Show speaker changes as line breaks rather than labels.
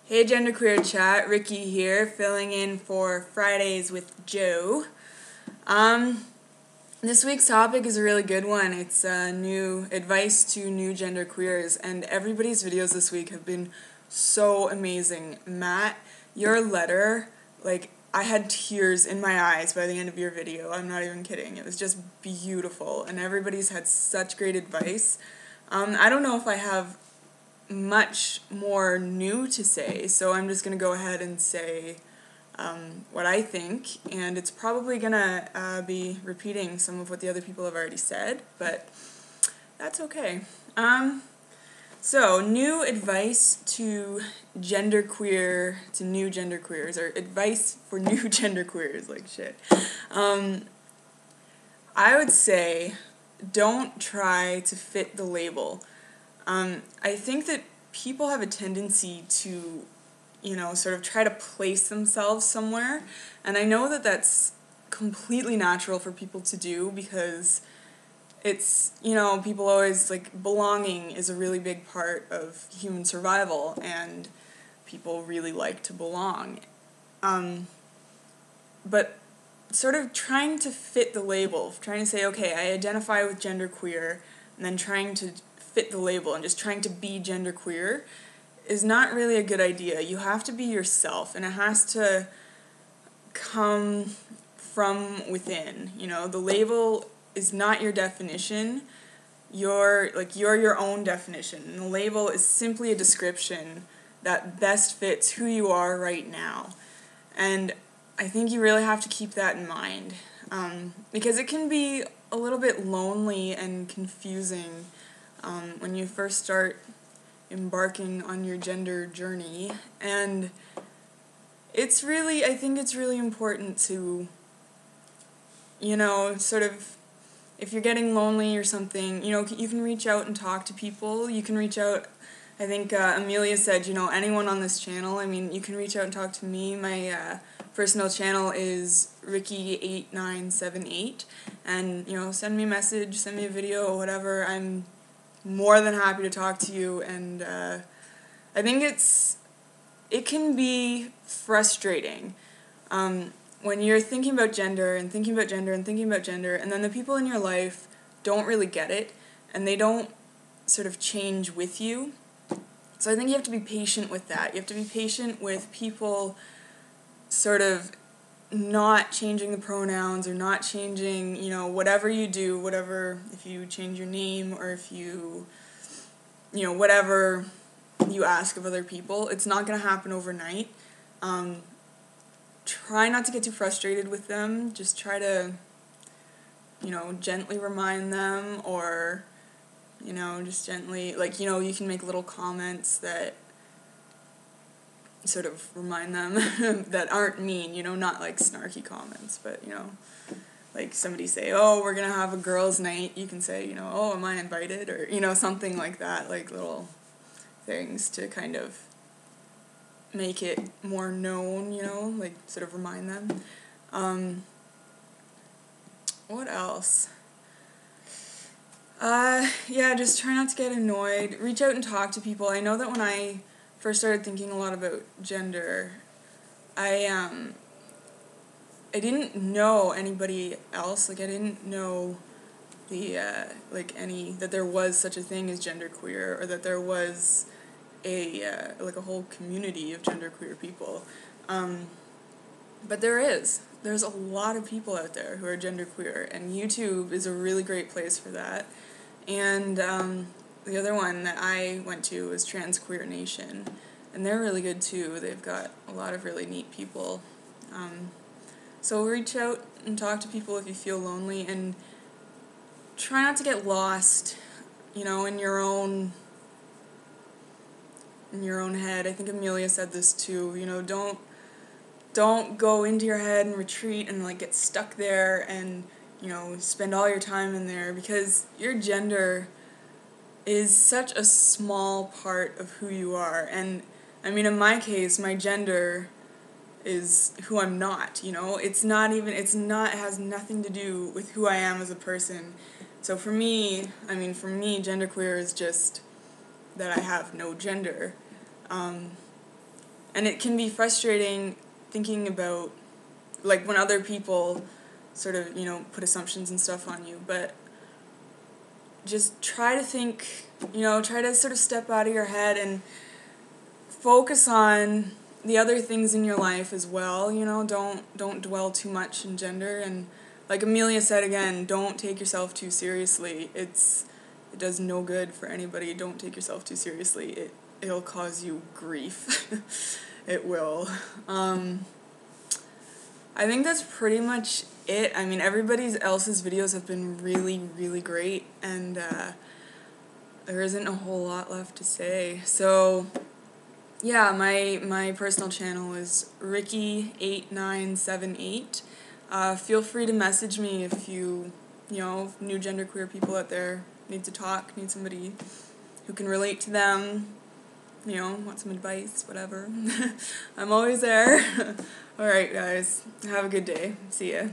Hey GenderqueerChat, Ricky here, filling in for Fridays with Joe. This week's topic is a really good one. It's new advice to new genderqueers, and everybody's videos this week have been so amazing. Matt, your letter, I had tears in my eyes by the end of your video. I'm not even kidding. It was just beautiful, and everybody's had such great advice. I don't know if I have much more new to say, so I'm just going to go ahead and say what I think, and it's probably going to be repeating some of what the other people have already said, but that's okay. So, new advice to new genderqueers, or advice for new genderqueers, like shit. I would say, don't try to fit the label. I think that people have a tendency to, sort of try to place themselves somewhere, and I know that that's completely natural for people to do because it's, people always, belonging is a really big part of human survival, and people really like to belong. But sort of trying to fit the label, trying to say, okay, I identify with genderqueer, and then trying to fit the label and just trying to be genderqueer is not really a good idea. You have to be yourself, and it has to come from within. The label is not your definition. You're your own definition, and the label is simply a description that best fits who you are right now. And I think you really have to keep that in mind, because it can be a little bit lonely and confusing when you first start embarking on your gender journey, and I think it's really important to, sort of, if you're getting lonely or something, you can reach out and talk to people. You can reach out, I think Amelia said, anyone on this channel. I mean, you can reach out and talk to me. My personal channel is Ricky8978, and, send me a message, send me a video, or whatever. I'm more than happy to talk to you, and I think it can be frustrating when you're thinking about gender and thinking about gender and thinking about gender, and then the people in your life don't really get it, and they don't sort of change with you. So I think you have to be patient with that. You have to be patient with people sort of not changing the pronouns or not changing, whatever you do, if you change your name or if you, whatever you ask of other people, it's not going to happen overnight. Try not to get too frustrated with them. Just try to, gently remind them, or, just gently, you can make little comments that sort of remind them that aren't mean, not snarky comments, but, somebody say, oh, we're gonna have a girls' night, you can say, oh, am I invited, or, something like that, little things to kind of make it more known, sort of remind them. What else? Yeah, just try not to get annoyed. Reach out and talk to people. I know that when I first started thinking a lot about gender, I didn't know anybody else. I didn't know that there was such a thing as genderqueer, or that there was a whole community of genderqueer people. But there is. There's a lot of people out there who are genderqueer, and YouTube is a really great place for that. And the other one that I went to was Transqueer Nation, and they're really good too. They've got a lot of really neat people. So reach out and talk to people if you feel lonely, and try not to get lost, in your own head. I think Amelia said this too. Don't go into your head and retreat and get stuck there and spend all your time in there, because your gender is such a small part of who you are. And I mean, in my case, my gender is who I'm not, it has nothing to do with who I am as a person. So for me, genderqueer is just that I have no gender. And it can be frustrating thinking about, like, when other people sort of, you know, put assumptions and stuff on you, but just try to think, you know, try to sort of step out of your head and focus on the other things in your life as well, you know, don't dwell too much in gender, and like Amelia said again, don't take yourself too seriously. It does no good for anybody. Don't take yourself too seriously. It'll cause you grief. It will. I think that's pretty much it. I mean, everybody else's videos have been really, really great, and there isn't a whole lot left to say. So, yeah, my personal channel is Ricky8978. Feel free to message me if you know, new genderqueer people out there need to talk, need somebody who can relate to them, you know, want some advice, whatever. I'm always there. Alright, guys. Have a good day. See ya.